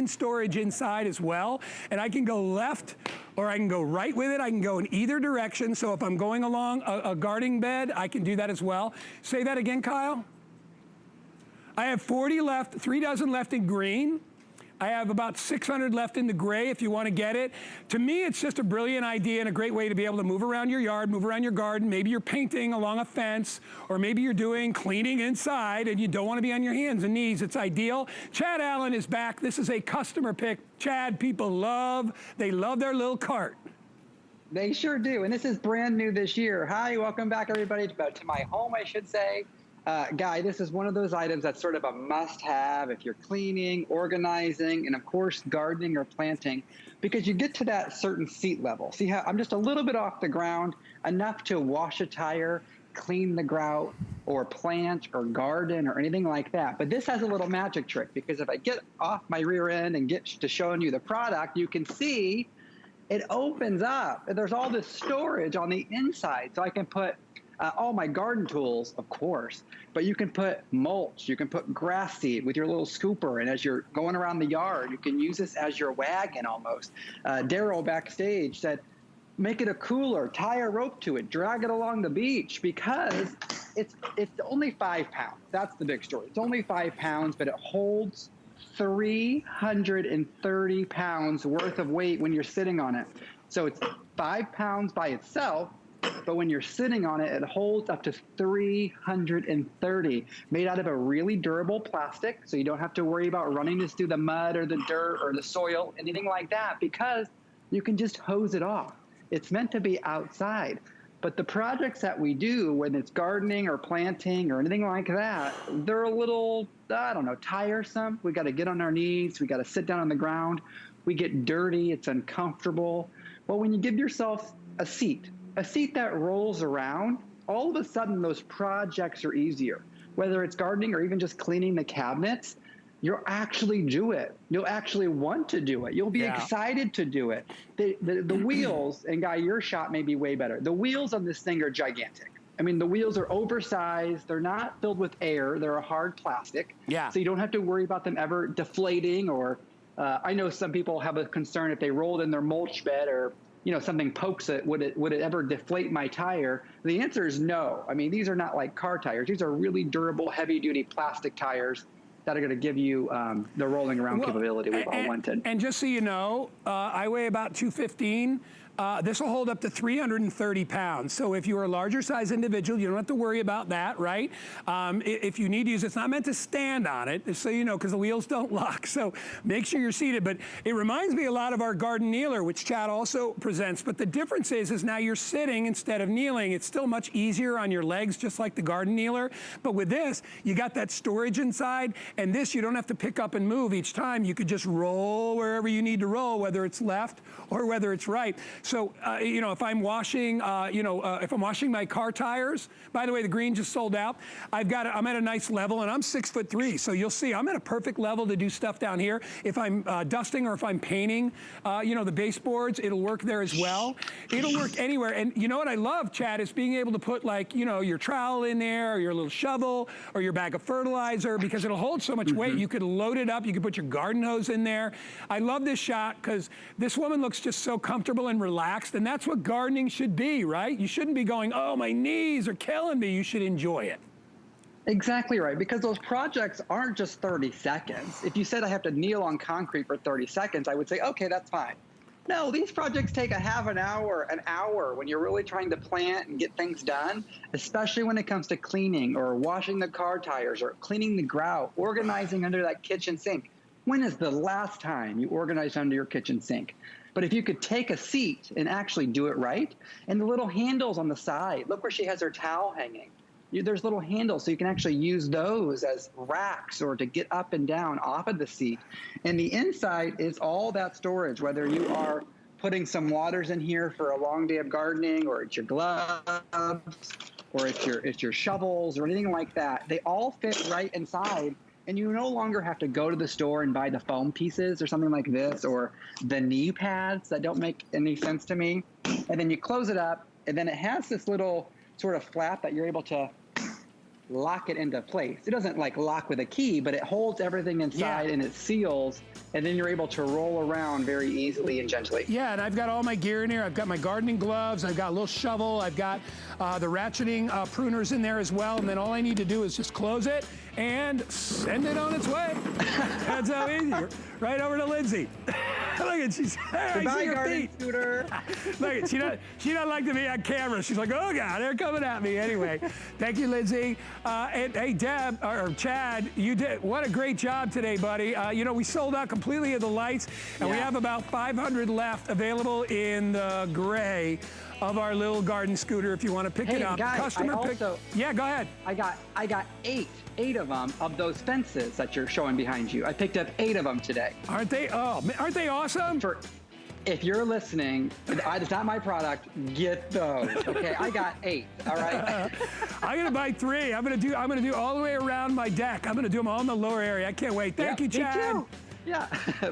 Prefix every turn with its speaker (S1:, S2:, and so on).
S1: storage inside as well. And I can go left or I can go right with it. I can go in either direction. So if I'm going along a gardening bed, I can do that as well. Say that again, Kyle. I have 40 left, 3 dozen left in green. I have about 600 left in the gray if you want to get it. To me, it's just a brilliant idea and a great way to be able to move around your yard, move around your garden. Maybe you're painting along a fence, or maybe you're doing cleaning inside and you don't want to be on your hands and knees. It's ideal. Chad Allen is back. This is a customer pick. Chad, people love, they love their little cart.
S2: They sure do, and this is brand new this year. Hi, welcome back everybody to my home, I should say. Guy, this is one of those items that's sort of a must-have if you're cleaning, organizing, and of course gardening or planting, because you get to that certain seat level. See how I'm just a little bit off the ground, enough to wash a tire, clean the grout, or plant or garden or anything like that. But this has a little magic trick, because if I get off my rear end and get to showing you the product, you can see it opens up. There's all this storage on the inside, so I can put all my garden tools, of course, but you can put mulch, you can put grass seed with your little scooper, and as you're going around the yard, you can use this as your wagon almost. Daryl backstage said, make it a cooler, tie a rope to it, drag it along the beach, because it's only 5 pounds. That's the big story. It's only 5 pounds, but it holds 330 pounds worth of weight when you're sitting on it. So it's 5 pounds by itself, but when you're sitting on it, it holds up to 330, made out of a really durable plastic, so you don't have to worry about running this through the mud or the dirt or the soil, anything like that, because you can just hose it off. It's meant to be outside. But the projects that we do, whether it's gardening or planting or anything like that, they're a little, I don't know, tiresome. We got to get on our knees. We got to sit down on the ground. We get dirty. It's uncomfortable. Well, when you give yourself a seat that rolls around, all of a sudden those projects are easier. Whether it's gardening or even just cleaning the cabinets, you'll actually do it. You'll actually want to do it. You'll be excited to do it. The wheels, and Guy, your shot may be way better. The wheels on this thing are gigantic. I mean, the wheels are oversized. They're not filled with air. They're a hard plastic. Yeah. So you don't have to worry about them ever deflating, or I know some people have a concern if they rolled in their mulch bed or something pokes it, would it ever deflate my tire? The answer is no. I mean, these are not like car tires. These are really durable, heavy-duty plastic tires that are going to give you the rolling around capability we've all wanted. And just so you know, I weigh about 215. This will hold up to 330 pounds. So if you're a larger size individual, you don't have to worry about that, right? If you need to use it, it's not meant to stand on it, just so you know, because the wheels don't lock. So make sure you're seated. But it reminds me a lot of our garden kneeler, which Chad also presents. But the difference is now you're sitting instead of kneeling. It's still much easier on your legs, just like the garden kneeler. But with this, you got that storage inside. And this, you don't have to pick up and move each time. You could just roll wherever you need to roll, whether it's left or whether it's right. So, if I'm washing, if I'm washing my car tires, by the way, the green just sold out. I'm at a nice level, and I'm 6'3", so you'll see I'm at a perfect level to do stuff down here. If I'm dusting or if I'm painting, the baseboards, it'll work there as well. It'll work anywhere. And you know what I love, Chad, is being able to put your trowel in there, or your little shovel, or your bag of fertilizer, because it'll hold so much weight. You could load it up. You could put your garden hose in there. I love this shot because this woman looks just so comfortable and relaxed. And that's what gardening should be, right? You shouldn't be going, oh, my knees are killing me. You should enjoy it. Exactly right, because those projects aren't just 30 seconds. If you said I have to kneel on concrete for 30 seconds, I would say, okay, that's fine. No, these projects take a half an hour when you're really trying to plant and get things done, especially when it comes to cleaning or washing the car tires or cleaning the grout, organizing under that kitchen sink. When is the last time you organized under your kitchen sink? But if you could take a seat and actually do it right, and the little handles on the side, look where she has her towel hanging. There's little handles, so you can actually use those as racks or to get up and down off of the seat. And the inside is all that storage, whether you are putting some waters in here for a long day of gardening, or it's your gloves, or it's your shovels or anything like that. They all fit right inside. And you no longer have to go to the store and buy the foam pieces or something like this, or the knee pads that don't make any sense to me. And then you close it up, and then it has this little sort of flap that you're able to lock it into place. It doesn't like lock with a key, but it holds everything inside and it seals and then you're able to roll around very easily and gently.
S1: Yeah, and I've got all my gear in here. I've got my gardening gloves. I've got a little shovel. I've got the ratcheting pruners in there as well. And then all I need to do is just close it and send it on its way. That's how easy. Right over to Lindsay. Look at, she's there. I see her feet.
S2: Scooter.
S1: Look at, she doesn't like to be on camera. She's like, oh God, they're coming at me. Anyway, thank you, Lindsay. And hey, Deb, or Chad, you did, what a great job today, buddy. You know, we sold out completely of the lights, and we have about 500 left available in the gray of our little garden scooter if you want to pick it up.
S2: Guys,
S1: yeah, go ahead.
S2: I got eight of them of those fences that you're showing behind you. I picked up 8 of them today.
S1: Aren't they? Oh, aren't they awesome?
S2: If you're listening, it's not my product. Get those. Okay, I got 8. All right.
S1: I'm gonna buy 3. I'm gonna do all the way around my deck. I'm gonna do them all in the lower area. I can't wait. Thank you, Chad.
S2: Me too. Yeah.